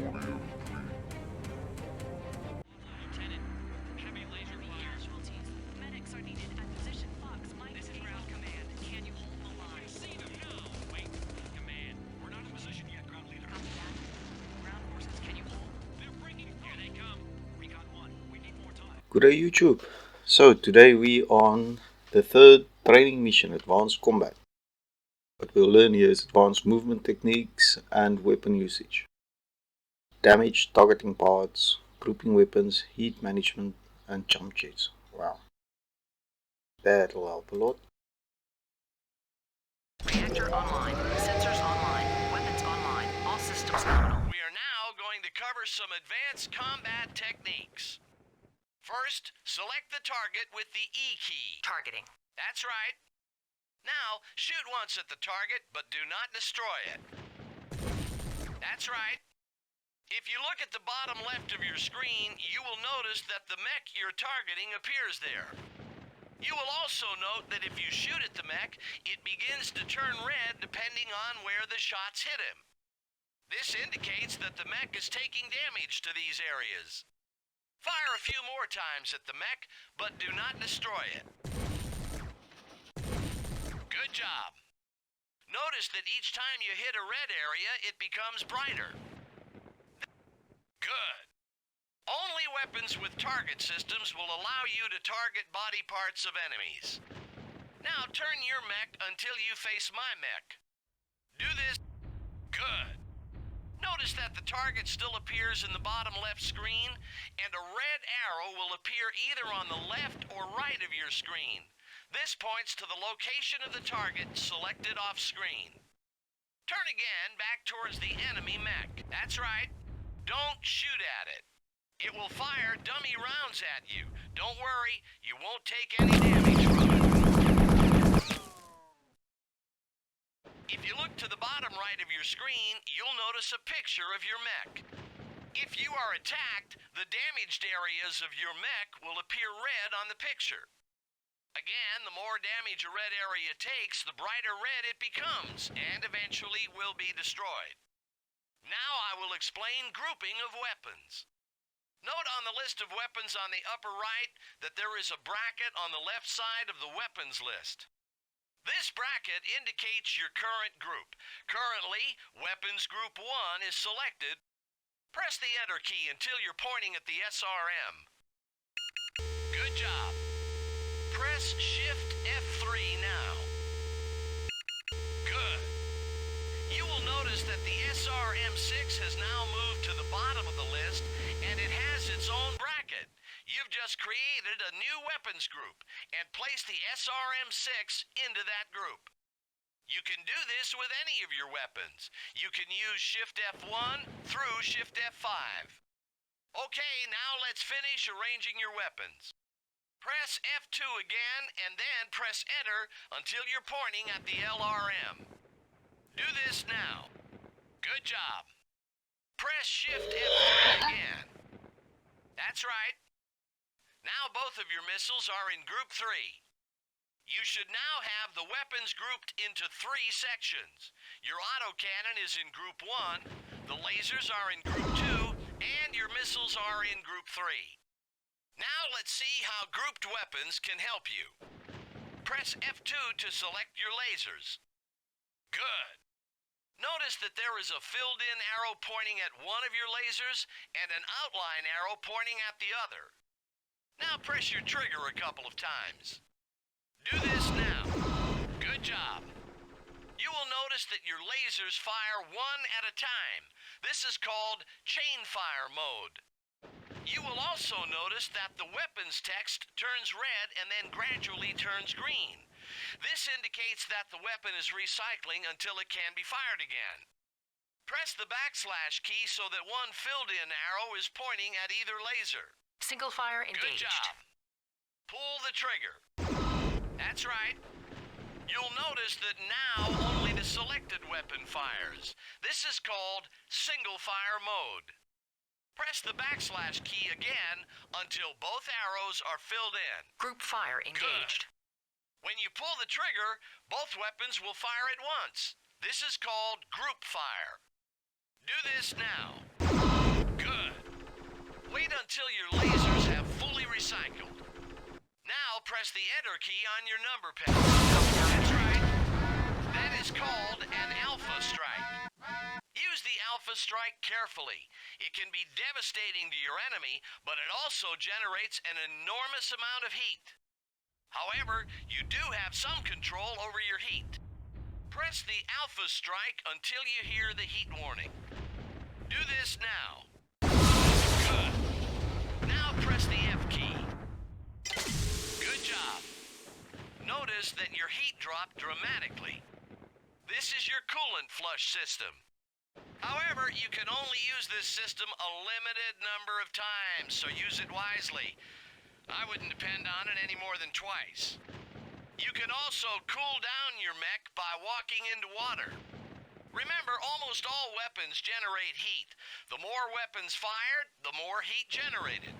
Lieutenant, heavy laser fire. Casualties. Medics are needed at position Fox. This is ground command. Can you hold the line? See them now. Wait, command. We're not in position yet, ground leader. Copy that. Ground forces, can you hold? They're breaking. Here they come. Recon 1. We need more time. Good day YouTube. So today we on the third training mission, Advanced Combat. What we'll learn here is advanced movement techniques and weapon usage. Damage, targeting parts, grouping weapons, heat management and jump jets. Wow. That'll help a lot. Reactor online. Sensors online. Weapons online. All systems nominal. We are now going to cover some advanced combat techniques. First, select the target with the E key. Targeting. That's right. Now, shoot once at the target, but do not destroy it. That's right. If you look at the bottom left of your screen, you will notice that the mech you're targeting appears there. You will also note that if you shoot at the mech, it begins to turn red depending on where the shots hit him. This indicates that the mech is taking damage to these areas. Fire a few more times at the mech, but do not destroy it. Good job. Notice that each time you hit a red area, it becomes brighter. Good. Only weapons with target systems will allow you to target body parts of enemies. Now turn your mech until you face my mech. Do this. Good. Notice that the target still appears in the bottom left screen, and a red arrow will appear either on the left or right of your screen. This points to the location of the target selected off screen. Turn again back towards the enemy mech. That's right. Don't shoot at it. It will fire dummy rounds at you. Don't worry, you won't take any damage from it. If you look to the bottom right of your screen, you'll notice a picture of your mech. If you are attacked, the damaged areas of your mech will appear red on the picture. Again, the more damage a red area takes, the brighter red it becomes, and eventually will be destroyed. Now I will explain grouping of weapons. Note on the list of weapons on the upper right that there is a bracket on the left side of the weapons list. This bracket indicates your current group. Currently, Weapons Group 1 is selected. Press the Enter key until you're pointing at the SRM. Good job. Press Shift F3 now. Good. You will notice that the SRM-6 has now moved to the bottom of the list, and it has its own bracket. You've just created a new weapons group and placed the SRM-6 into that group. You can do this with any of your weapons. You can use Shift F1 through Shift F5. Okay, now let's finish arranging your weapons. Press F2 again and then press Enter until you're pointing at the LRM. Do this now. Good job. Press Shift F3 again. That's right. Now both of your missiles are in Group 3. You should now have the weapons grouped into 3 sections. Your autocannon is in Group 1, the lasers are in Group 2, and your missiles are in Group 3. Now let's see how grouped weapons can help you. Press F2 to select your lasers. Good. Notice that there is a filled-in arrow pointing at one of your lasers and an outline arrow pointing at the other. Now press your trigger a couple of times. Do this now. Good job. You will notice that your lasers fire one at a time. This is called chain fire mode. You will also notice that the weapons text turns red and then gradually turns green. This indicates that the weapon is recycling until it can be fired again. Press the backslash key so that one filled-in arrow is pointing at either laser. Single fire engaged. Good job. Pull the trigger. That's right. You'll notice that now only the selected weapon fires. This is called single fire mode. Press the backslash key again until both arrows are filled in. Group fire engaged. Good. When you pull the trigger, both weapons will fire at once. This is called group fire. Do this now. Good. Wait until your lasers have fully recycled. Now press the Enter key on your number pad. That's right. That is called an Alpha Strike. Use the Alpha Strike carefully. It can be devastating to your enemy, but it also generates an enormous amount of heat. However, you do have some control over your heat. Press the Alpha Strike until you hear the heat warning. Do this now. Good. Now press the F key. Good job. Notice that your heat dropped dramatically. This is your coolant flush system. However, you can only use this system a limited number of times, so use it wisely. I wouldn't depend on it any more than twice. You can also cool down your mech by walking into water. Remember, almost all weapons generate heat. The more weapons fired, the more heat generated.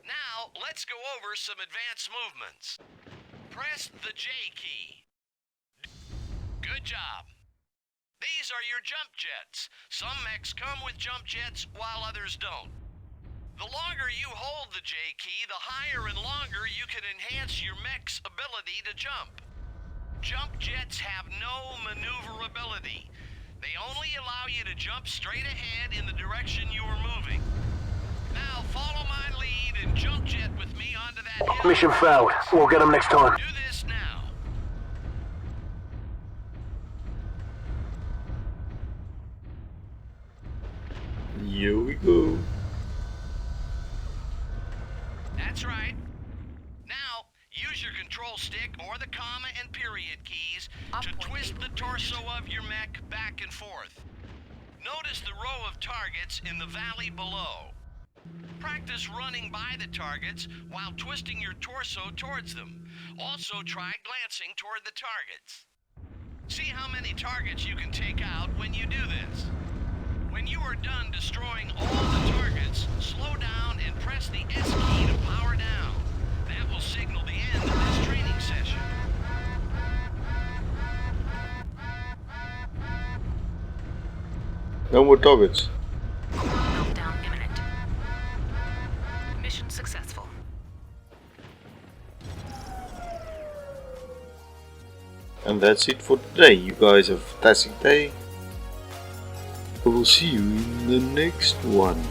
Now, let's go over some advanced movements. Press the J key. Good job. These are your jump jets. Some mechs come with jump jets while others don't. The longer you hold the J key, the higher and longer you can enhance your mech's ability to jump. Jump jets have no maneuverability. They only allow you to jump straight ahead in the direction you are moving. Now follow my lead and jump jet with me onto that hill. Mission failed. We'll get them next time. Do this now. Here we go. That's right. Now, use your control stick or the comma and period keys to twist the torso of your mech back and forth. Notice the row of targets in the valley below. Practice running by the targets while twisting your torso towards them. Also try glancing toward the targets. See how many targets you can take out when you do this. When you are done destroying all the targets, slow down and press the S key to power down. That will signal the end of this training session. No more targets. Meltdown imminent. Mission successful. And that's it for today. You guys have a fantastic day. We will see you in the next one.